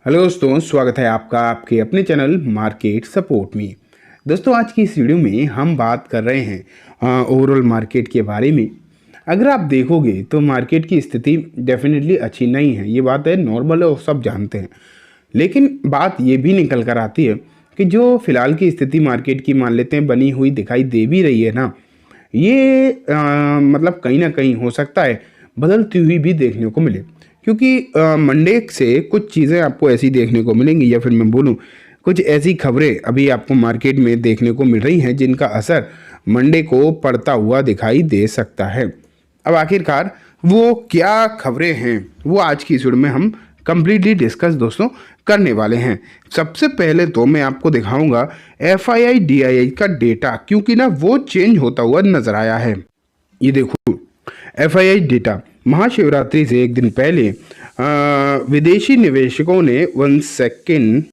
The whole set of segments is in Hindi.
हेलो दोस्तों, स्वागत है आपका आपके अपने चैनल मार्केट सपोर्ट में। दोस्तों, आज की इस वीडियो में हम बात कर रहे हैं ओवरऑल मार्केट के बारे में। अगर आप देखोगे तो मार्केट की स्थिति डेफिनेटली अच्छी नहीं है, ये बात है, नॉर्मल है और सब जानते हैं। लेकिन बात ये भी निकल कर आती है कि जो फिलहाल की स्थिति मार्केट की मान लेते हैं बनी हुई दिखाई दे भी रही है ना, ये मतलब कहीं ना कहीं हो सकता है बदलती हुई भी देखने को मिले। क्योंकि मंडे से कुछ चीज़ें आपको ऐसी देखने को मिलेंगी, या फिर मैं बोलूँ कुछ ऐसी खबरें अभी आपको मार्केट में देखने को मिल रही हैं जिनका असर मंडे को पड़ता हुआ दिखाई दे सकता है। अब आखिरकार वो क्या खबरें हैं वो आज की इस वीडियो में हम कंप्लीटली डिस्कस दोस्तों करने वाले हैं। सबसे पहले तो मैं आपको दिखाऊंगा FII DII का डेटा, क्योंकि ना वो चेंज होता हुआ नजर आया है। ये देखो, FII डेटा महाशिवरात्रि से एक दिन पहले विदेशी निवेशकों ने 1 सेकेंड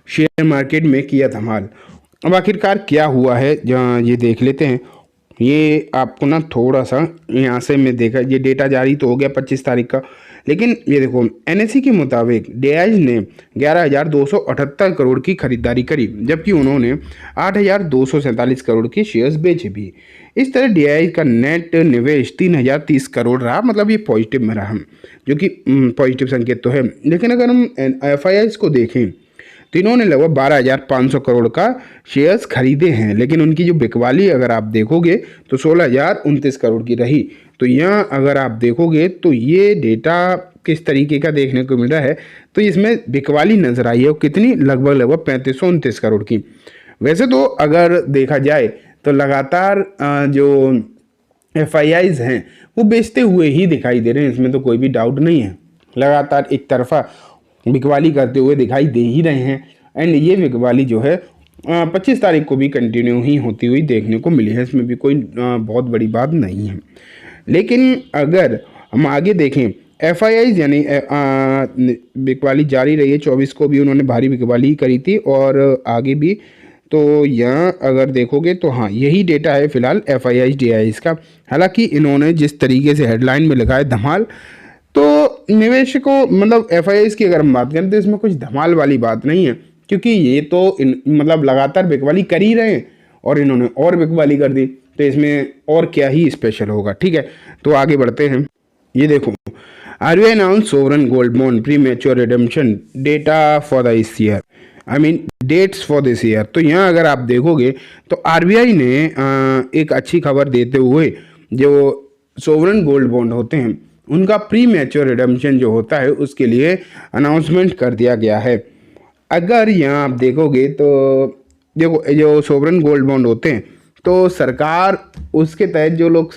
शेयर मार्केट में किया धमाल। अब आखिरकार क्या हुआ है ये देख लेते हैं। ये आपको ना थोड़ा सा यहाँ से मैं देखा, ये डेटा जारी तो हो गया 25 तारीख का, लेकिन ये देखो NSE के मुताबिक DII ने 11,278 करोड़ की खरीदारी करी, जबकि उन्होंने 8,247 करोड़ के शेयर्स बेचे भी। इस तरह DII का नेट निवेश 3,030 करोड़ रहा, मतलब ये पॉजिटिव में रहा, जो कि पॉजिटिव संकेत तो है। लेकिन अगर हम FIIs को देखें तो इन्होंने लगभग 12,500 करोड़ का शेयर्स खरीदे हैं, लेकिन उनकी जो बिकवाली अगर आप देखोगे तो 16,029 करोड़ की रही। तो यहाँ अगर आप देखोगे तो ये डेटा किस तरीके का देखने को मिल रहा है, तो इसमें बिकवाली नजर आई है, कितनी, लगभग 3529 करोड़ की। वैसे तो अगर देखा जाए तो लगातार जो FIIs हैं वो बेचते हुए ही दिखाई दे रहे हैं, इसमें तो कोई भी डाउट नहीं है। लगातार एक तरफा बिकवाली करते हुए दिखाई दे ही रहे हैं, एंड ये बिकवाली जो है 25 तारीख को भी कंटिन्यू ही होती हुई देखने को मिली है, इसमें भी कोई बहुत बड़ी बात नहीं है। लेकिन अगर हम आगे देखें, FIIs यानी बिकवाली जारी रही है, 24 को भी उन्होंने भारी बिकवाली करी थी और आगे भी। तो यहाँ अगर देखोगे तो हाँ, यही डेटा है फिलहाल FIIs DIIs का। हालांकि इन्होंने जिस तरीके से हेडलाइन में लिखा है धमाल, तो निवेशकों मतलब FIIs की अगर हम बात करें तो इसमें कुछ धमाल वाली बात नहीं है, क्योंकि ये तो मतलब लगातार बिकवाली कर ही रहे हैं और इन्होंने और बिकवाली कर दी, तो इसमें और क्या ही स्पेशल होगा। ठीक है, तो आगे बढ़ते हैं। ये देखो, RBI announce sovereign gold bond premature redemption data for this year, I mean dates for this year. तो यहाँ अगर आप देखोगे तो RBI ने एक अच्छी खबर देते हुए जो सोवरन गोल्ड बॉन्ड होते हैं उनका प्री मैच्योर रिडेम्पशन जो होता है उसके लिए अनाउंसमेंट कर दिया गया है। अगर यहाँ आप देखोगे तो देखो, जो सोवरन गोल्ड बॉन्ड होते हैं तो सरकार उसके तहत जो लोग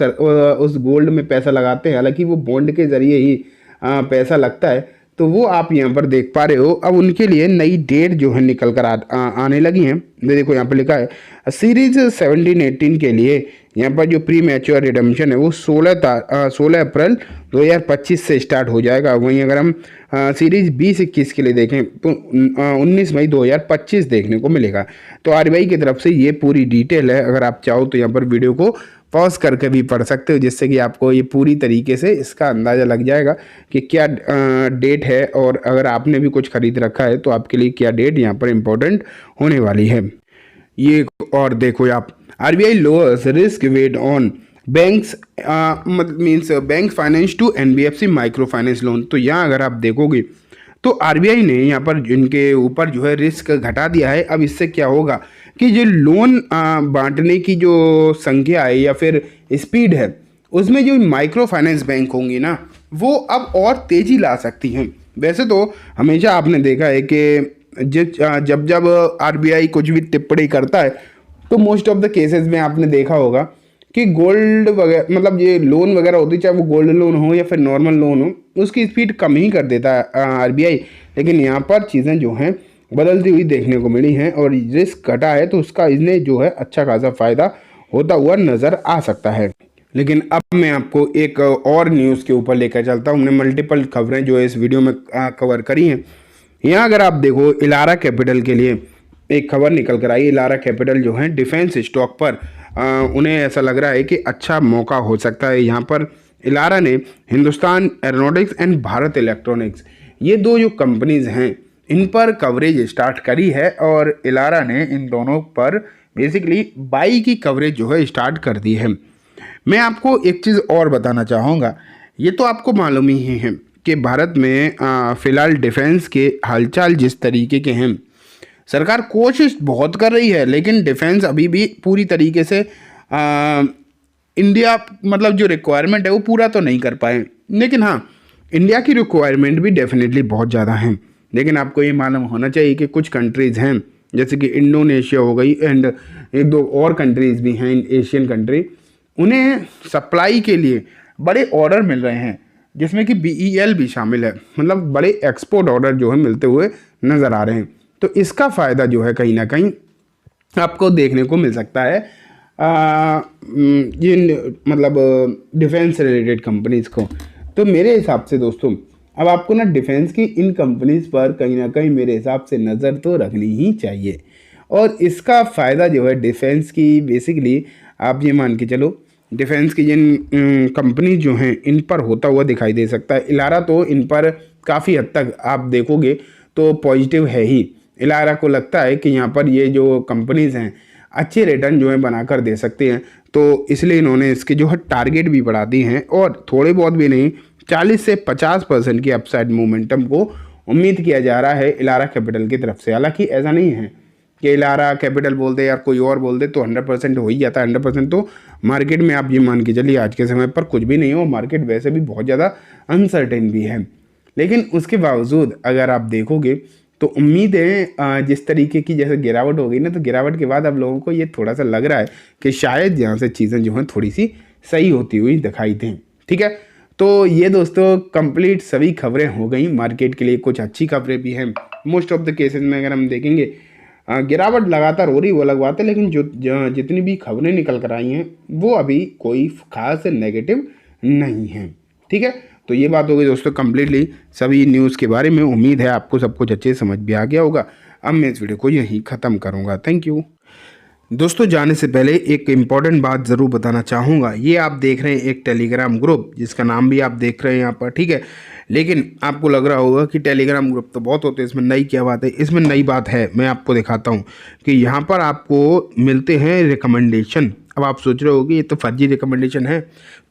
उस गोल्ड में पैसा लगाते हैं, हालांकि वो बॉन्ड के ज़रिए ही पैसा लगता है, तो वो आप यहाँ पर देख पा रहे हो। अब उनके लिए नई डेट जो है निकल कर आने लगी हैं। देखो यहाँ पर लिखा है सीरीज 17-18 के लिए यहाँ पर जो प्री मैच्योर रिडेम्पशन है वो 16 अप्रैल 2025 से स्टार्ट हो जाएगा। वहीं अगर हम सीरीज 20-21 के लिए देखें तो 19 मई 2025 देखने को मिलेगा। तो RBI की तरफ से ये पूरी डिटेल है, अगर आप चाहो तो यहाँ पर वीडियो को पॉज करके भी पढ़ सकते हो, जिससे कि आपको ये पूरी तरीके से इसका अंदाज़ा लग जाएगा कि क्या डेट है, और अगर आपने भी कुछ खरीद रखा है तो आपके लिए क्या डेट यहाँ पर इम्पोर्टेंट होने वाली है। ये और देखो आप, RBI lowers risk weight on banks means bank finance to NBFC micro finance loan. तो यहाँ अगर आप देखोगे तो RBI ने यहाँ पर इनके ऊपर जो है रिस्क घटा दिया है। अब इससे क्या होगा कि जो लोन बांटने की जो संख्या है या फिर स्पीड है, उसमें जो माइक्रो फाइनेंस बैंक होंगी ना, वो अब और तेज़ी ला सकती हैं। वैसे तो हमेशा आपने देखा है कि जब RBI कुछ भी टिप्पणी करता है तो मोस्ट ऑफ द केसेस में आपने देखा होगा कि गोल्ड वगैरह, मतलब ये लोन वगैरह होती, चाहे वो गोल्ड लोन हो या फिर नॉर्मल लोन हो, उसकी स्पीड कम ही कर देता है RBI। लेकिन यहाँ पर चीज़ें जो हैं बदलती हुई देखने को मिली हैं और रिस्क घटा है, तो उसका इन्हें जो है अच्छा खासा फ़ायदा होता हुआ नज़र आ सकता है। लेकिन अब मैं आपको एक और न्यूज़ के ऊपर लेकर चलता हूँ। हमने मल्टीपल खबरें जो है इस वीडियो में कवर करी हैं। यहाँ अगर आप देखो, इलारा कैपिटल के लिए एक खबर निकल कर आई। इलारा कैपिटल जो है डिफेंस स्टॉक पर उन्हें ऐसा लग रहा है कि अच्छा मौका हो सकता है। यहाँ पर इलारा ने Hindustan aeronautics and Bharat electronics, ये दो जो कंपनीज हैं, इन पर कवरेज स्टार्ट करी है और इलारा ने इन दोनों पर बेसिकली बाई की कवरेज जो है स्टार्ट कर दी है। मैं आपको एक चीज़ और बताना चाहूँगा, ये तो आपको मालूम ही है कि भारत में फ़िलहाल डिफेंस के हालचाल जिस तरीके के हैं, सरकार कोशिश बहुत कर रही है लेकिन डिफेंस अभी भी पूरी तरीके से इंडिया मतलब जो रिक्वायरमेंट है वो पूरा तो नहीं कर पाए। लेकिन हाँ, इंडिया की रिक्वायरमेंट भी डेफिनेटली बहुत ज़्यादा है। लेकिन आपको ये मालूम होना चाहिए कि कुछ कंट्रीज़ हैं जैसे कि इंडोनेशिया हो गई एंड एक दो और कंट्रीज़ भी हैं एशियन कंट्री, उन्हें सप्लाई के लिए बड़े ऑर्डर मिल रहे हैं जिसमें कि BEL भी शामिल है, मतलब बड़े एक्सपोर्ट ऑर्डर जो है मिलते हुए नज़र आ रहे हैं। तो इसका फ़ायदा जो है कहीं ना कहीं आपको देखने को मिल सकता है ये मतलब डिफेंस रिलेटेड कंपनीज़ को। तो मेरे हिसाब से दोस्तों अब आपको ना डिफेंस की इन कंपनीज़ पर कहीं ना कहीं मेरे हिसाब से नज़र तो रखनी ही चाहिए। और इसका फ़ायदा जो है डिफेंस की बेसिकली आप ये मान के चलो डिफेंस की जिन कंपनी जो हैं इन पर होता हुआ दिखाई दे सकता है। इलारा तो इन पर काफ़ी हद तक आप देखोगे तो पॉजिटिव है ही। इलारा को लगता है कि यहाँ पर ये जो कंपनीज़ हैं अच्छे रिटर्न जो है बनाकर दे सकते हैं, तो इसलिए इन्होंने इसके जो है टारगेट भी बढ़ा दी हैं और थोड़े बहुत भी नहीं 40 से 50% की अपसाइड मोमेंटम को उम्मीद किया जा रहा है इलारा कैपिटल की तरफ से। हालांकि ऐसा नहीं है कि इलारा कैपिटल बोल दे या कोई और बोल दे तो 100% हो ही जाता है। 100% तो मार्केट में आप ये मान के चलिए आज के समय पर कुछ भी नहीं हो, मार्केट वैसे भी बहुत ज़्यादा अनसर्टेन भी है। लेकिन उसके बावजूद अगर आप देखोगे तो उम्मीद है जिस तरीके की जैसे गिरावट हो गई ना, तो गिरावट के बाद अब लोगों को ये थोड़ा सा लग रहा है कि शायद यहाँ से चीज़ें जो हैं थोड़ी सी सही होती हुई दिखाई दें। ठीक है, तो ये दोस्तों कंप्लीट सभी खबरें हो गई मार्केट के लिए। कुछ अच्छी खबरें भी हैं, मोस्ट ऑफ द केसेस में अगर हम देखेंगे गिरावट लगातार हो रही वो अलग बात है, लेकिन जितनी भी खबरें निकल कर आई हैं वो अभी कोई खास नेगेटिव नहीं है। ठीक है, तो ये बात हो गई दोस्तों कंप्लीटली सभी न्यूज़ के बारे में। उम्मीद है आपको सब कुछ अच्छे समझ भी आ गया होगा। अब मैं इस वीडियो को यहीं ख़त्म करूँगा। थैंक यू दोस्तों। जाने से पहले एक इम्पॉर्टेंट बात ज़रूर बताना चाहूँगा। ये आप देख रहे हैं एक टेलीग्राम ग्रुप जिसका नाम भी आप देख रहे हैं यहाँ पर, ठीक है। लेकिन आपको लग रहा होगा कि टेलीग्राम ग्रुप तो बहुत होते हैं, इसमें नई क्या बात है। इसमें नई बात है, मैं आपको दिखाता हूँ कि यहाँ पर आपको मिलते हैं रिकमेंडेशन। अब आप सोच रहे हो कि ये तो फर्जी रिकमेंडेशन है,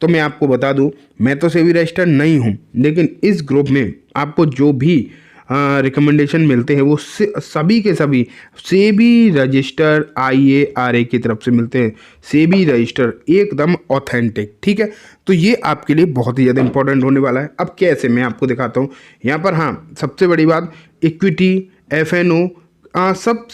तो मैं आपको बता दूं मैं तो सेबी रजिस्टर्ड नहीं हूं, लेकिन इस ग्रुप में आपको जो भी रिकमेंडेशन मिलते हैं वो सभी के सभी सेबी रजिस्टर्ड IARA की तरफ से मिलते हैं। सेबी रजिस्टर्ड एकदम ऑथेंटिक, ठीक है। तो ये आपके लिए बहुत ही ज़्यादा इंपॉर्टेंट होने वाला है। अब कैसे, मैं आपको दिखाता हूँ यहाँ पर। हाँ, सबसे बड़ी बात इक्विटी FNO सब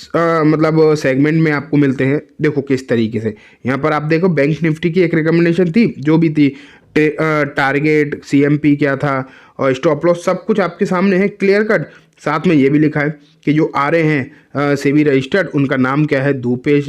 मतलब सेगमेंट में आपको मिलते हैं। देखो किस तरीके से यहाँ पर आप देखो बैंक निफ्टी की एक रिकमेंडेशन थी जो भी थी, टारगेट CMP क्या था और स्टॉप लॉस सब कुछ आपके सामने है क्लियर कट। साथ में ये भी लिखा है कि जो आ रहे हैं सेबी रजिस्टर्ड उनका नाम क्या है, धूपेश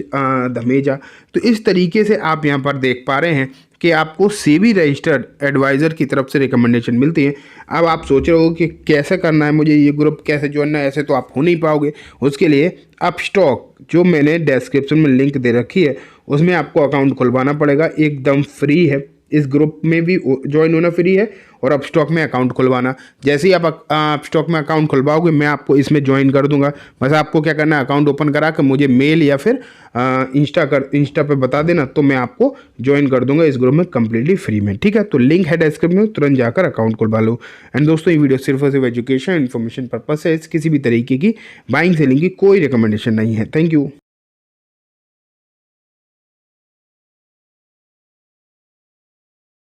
धमेजा। तो इस तरीके से आप यहाँ पर देख पा रहे हैं कि आपको सेबी रजिस्टर्ड एडवाइज़र की तरफ से रिकमेंडेशन मिलती है। अब आप सोच रहे हो कि कैसे करना है मुझे, ये ग्रुप कैसे ज्वाइन है, ऐसे तो आप हो नहीं पाओगे। उसके लिए अपस्टॉक जो मैंने डिस्क्रिप्शन में लिंक दे रखी है उसमें आपको अकाउंट खुलवाना पड़ेगा, एकदम फ्री है। इस ग्रुप में भी ज्वाइन होना फ्री है और अपस्टॉक में अकाउंट खुलवाना। जैसे ही आप अपस्टॉक में अकाउंट खुलवाओगे मैं आपको इसमें ज्वाइन कर दूंगा। बस आपको क्या करना है, अकाउंट ओपन करा कर मुझे मेल या फिर इंस्टा पे बता देना, तो मैं आपको ज्वाइन कर दूंगा इस ग्रुप में कम्प्लीटली फ्री में। ठीक है, तो लिंक है डिस्क्रिप्शन में, तुरंत जाकर अकाउंट खुलवा लो। एंड दोस्तों ये वीडियो सिर्फ और सिर्फ एजुकेशन इन्फॉर्मेशन पर्पज है, किसी भी तरीके की बाइंग सेलिंग की कोई रिकमेंडेशन नहीं है। Thank you.